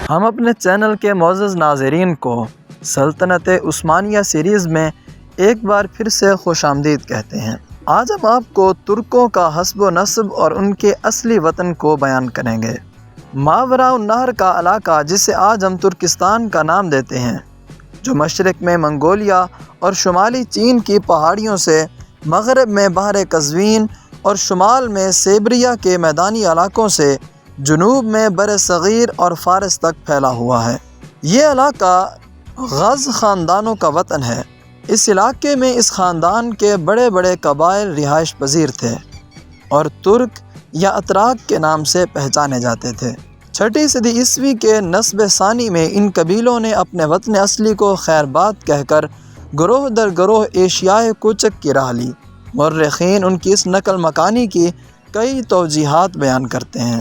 ہم اپنے چینل کے معزز ناظرین کو سلطنت عثمانیہ سیریز میں ایک بار پھر سے خوش آمدید کہتے ہیں۔ آج ہم آپ کو ترکوں کا حسب و نسب اور ان کے اصلی وطن کو بیان کریں گے۔ ماوراء النہر کا علاقہ، جسے آج ہم ترکستان کا نام دیتے ہیں، جو مشرق میں منگولیا اور شمالی چین کی پہاڑیوں سے، مغرب میں بحر قزوین اور شمال میں سیبریا کے میدانی علاقوں سے، جنوب میں بر صغیر اور فارس تک پھیلا ہوا ہے۔ یہ علاقہ غز خاندانوں کا وطن ہے۔ اس علاقے میں اس خاندان کے بڑے بڑے قبائل رہائش پذیر تھے اور ترک یا اتراک کے نام سے پہچانے جاتے تھے۔ 6 صدی عیسوی کے نسب ثانی میں ان قبیلوں نے اپنے وطن اصلی کو خیر باد کہہ کر گروہ در گروہ ایشیائے کوچک کی راہ لی۔ مورخین ان کی اس نقل مکانی کی کئی توجیہات بیان کرتے ہیں۔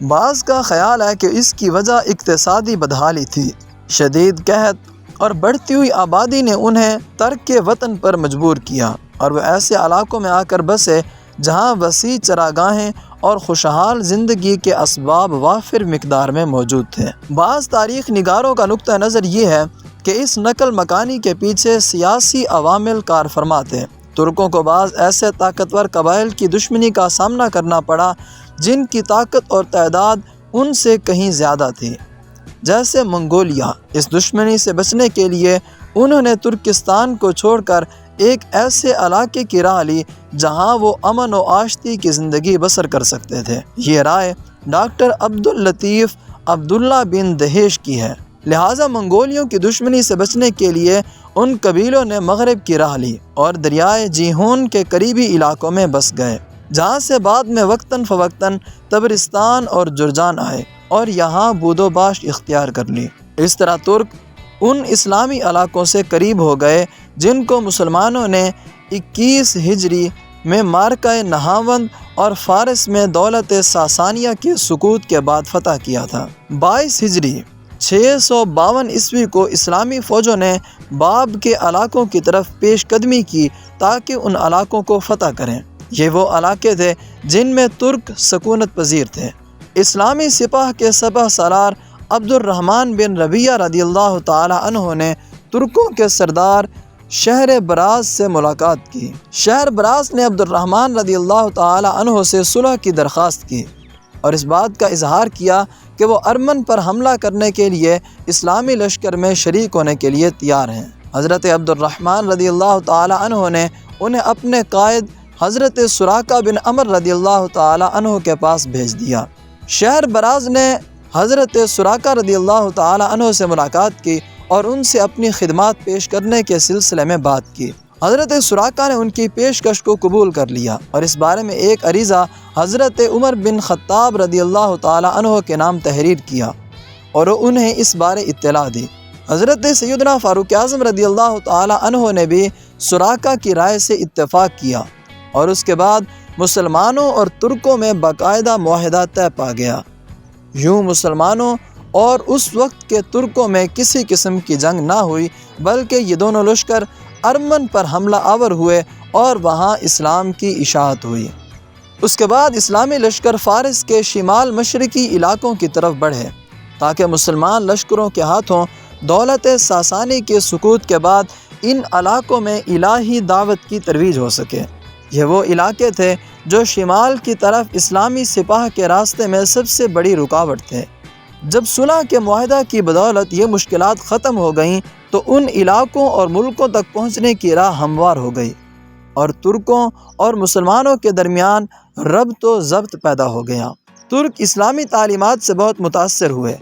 بعض کا خیال ہے کہ اس کی وجہ اقتصادی بدحالی تھی۔ شدید قحط اور بڑھتی ہوئی آبادی نے انہیں ترک وطن پر مجبور کیا اور وہ ایسے علاقوں میں آ کر بسے جہاں وسیع چراگاہیں اور خوشحال زندگی کے اسباب وافر مقدار میں موجود تھے۔ بعض تاریخ نگاروں کا نقطہ نظر یہ ہے کہ اس نقل مکانی کے پیچھے سیاسی عوامل کار فرما تھے۔ ترکوں کو بعض ایسے طاقتور قبائل کی دشمنی کا سامنا کرنا پڑا جن کی طاقت اور تعداد ان سے کہیں زیادہ تھی، جیسے منگولیا۔ اس دشمنی سے بچنے کے لیے انہوں نے ترکستان کو چھوڑ کر ایک ایسے علاقے کی راہ لی جہاں وہ امن و آشتی کی زندگی بسر کر سکتے تھے۔ یہ رائے ڈاکٹر عبداللطیف عبداللہ بن دہیش کی ہے۔ لہٰذا منگولیوں کی دشمنی سے بچنے کے لیے ان قبیلوں نے مغرب کی راہ لی اور دریائے جیہون کے قریبی علاقوں میں بس گئے، جہاں سے بعد میں وقتاً فوقتاً تبرستان اور جرجان آئے اور یہاں بود و باش اختیار کر لی۔ اس طرح ترک ان اسلامی علاقوں سے قریب ہو گئے جن کو مسلمانوں نے 21 ہجری میں معرکہ نہاوند اور فارس میں دولت ساسانیہ کے سقوط کے بعد فتح کیا تھا۔ 22 ہجری 652 عیسوی کو اسلامی فوجوں نے باب کے علاقوں کی طرف پیش قدمی کی تاکہ ان علاقوں کو فتح کریں۔ یہ وہ علاقے تھے جن میں ترک سکونت پذیر تھے۔ اسلامی سپاہ کے سپہ سالار عبد الرحمن بن ربیعہ رضی اللہ تعالی عنہ نے ترکوں کے سردار شہر براز سے ملاقات کی۔ شہر براز نے عبد الرحمن رضی اللہ تعالی عنہ سے صلح کی درخواست کی اور اس بات کا اظہار کیا کہ وہ ارمن پر حملہ کرنے کے لیے اسلامی لشکر میں شریک ہونے کے لیے تیار ہیں۔ حضرت عبد الرحمن رضی اللہ تعالی عنہ نے انہیں اپنے قائد حضرت سراقہ بن عمر رضی اللہ تعالی عنہ کے پاس بھیج دیا۔ شہر براز نے حضرت سراقہ رضی اللہ تعالی عنہ سے ملاقات کی اور ان سے اپنی خدمات پیش کرنے کے سلسلے میں بات کی۔ حضرت سراقہ نے ان کی پیشکش کو قبول کر لیا اور اس بارے میں ایک عریضہ حضرت عمر بن خطاب رضی اللہ تعالی عنہ کے نام تحریر کیا اور انہیں اس بارے اطلاع دی۔ حضرت سیدنا فاروق اعظم رضی اللہ تعالی عنہ نے بھی سراقہ کی رائے سے اتفاق کیا اور اس کے بعد مسلمانوں اور ترکوں میں باقاعدہ معاہدہ طے پا گیا۔ یوں مسلمانوں اور اس وقت کے ترکوں میں کسی قسم کی جنگ نہ ہوئی، بلکہ یہ دونوں لشکر ارمن پر حملہ آور ہوئے اور وہاں اسلام کی اشاعت ہوئی۔ اس کے بعد اسلامی لشکر فارس کے شمال مشرقی علاقوں کی طرف بڑھے تاکہ مسلمان لشکروں کے ہاتھوں دولت ساسانی کے سقوط کے بعد ان علاقوں میں الہی دعوت کی ترویج ہو سکے۔ یہ وہ علاقے تھے جو شمال کی طرف اسلامی سپاہ کے راستے میں سب سے بڑی رکاوٹ تھے۔ جب صلح کے معاہدہ کی بدولت یہ مشکلات ختم ہو گئیں تو ان علاقوں اور ملکوں تک پہنچنے کی راہ ہموار ہو گئی اور ترکوں اور مسلمانوں کے درمیان ربط و ضبط پیدا ہو گیا۔ ترک اسلامی تعلیمات سے بہت متاثر ہوئے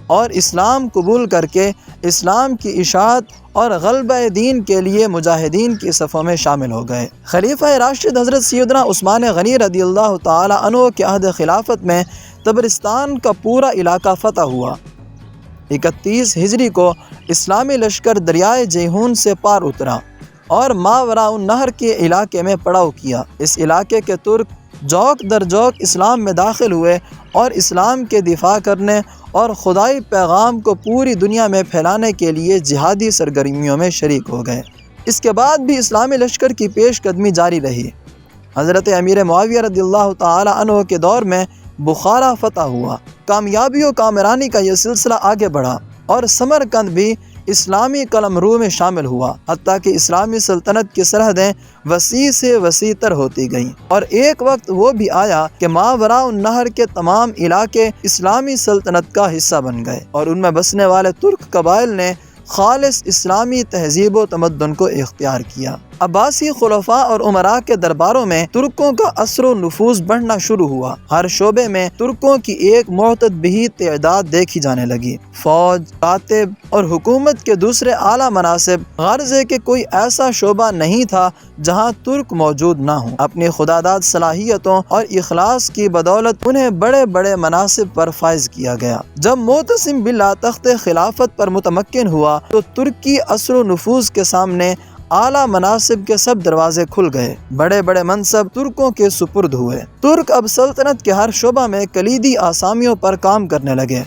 اور اسلام قبول کر کے اسلام کی اشاعت اور غلبہ دین کے لیے مجاہدین کی صفوں میں شامل ہو گئے۔ خلیفہ راشد حضرت سیدنا عثمان غنی رضی اللہ تعالی عنہ کے عہد خلافت میں تبرستان کا پورا علاقہ فتح ہوا۔ 31 ہجری کو اسلامی لشکر دریائے جیہون سے پار اترا اور ماوراء النہر کے علاقے میں پڑاؤ کیا۔ اس علاقے کے ترک جوک در جوک اسلام میں داخل ہوئے اور اسلام کے دفاع کرنے اور خدائی پیغام کو پوری دنیا میں پھیلانے کے لیے جہادی سرگرمیوں میں شریک ہو گئے۔ اس کے بعد بھی اسلامی لشکر کی پیش قدمی جاری رہی۔ حضرت امیر معاویہ رضی اللہ تعالی عنہ کے دور میں بخارا فتح ہوا کامیابی و کامرانی کا یہ سلسلہ آگے بڑھا اور سمرقند بھی اسلامی قلمرو میں شامل ہوا، حتیٰ کہ اسلامی سلطنت کی سرحدیں وسیع سے وسیع تر ہوتی گئیں، اور ایک وقت وہ بھی آیا کہ ماوراء النہر کے تمام علاقے اسلامی سلطنت کا حصہ بن گئے، اور ان میں بسنے والے ترک قبائل نے خالص اسلامی تہذیب و تمدن کو اختیار کیا۔ عباسی خلفاء اور امراء کے درباروں میں ترکوں کا اثر و نفوذ بڑھنا شروع ہوا۔ ہر شعبے میں ترکوں کی ایک معتد بھی تعداد دیکھی جانے لگی۔ فوج، کاتب اور حکومت کے دوسرے اعلیٰ مناصب، غرض ہے کہ کوئی ایسا شعبہ نہیں تھا جہاں ترک موجود نہ ہوں۔ اپنی خداداد صلاحیتوں اور اخلاص کی بدولت انہیں بڑے بڑے مناصب پر فائز کیا گیا۔ جب معتصم باللہ تخت خلافت پر متمکن ہوا تو ترکی اثر و نفوذ کے سامنے اعلیٰ مناصب کے سب دروازے کھل گئے، بڑے بڑے منصب ترکوں کے سپرد ہوئے۔ ترک اب سلطنت کے ہر شعبہ میں کلیدی آسامیوں پر کام کرنے لگے۔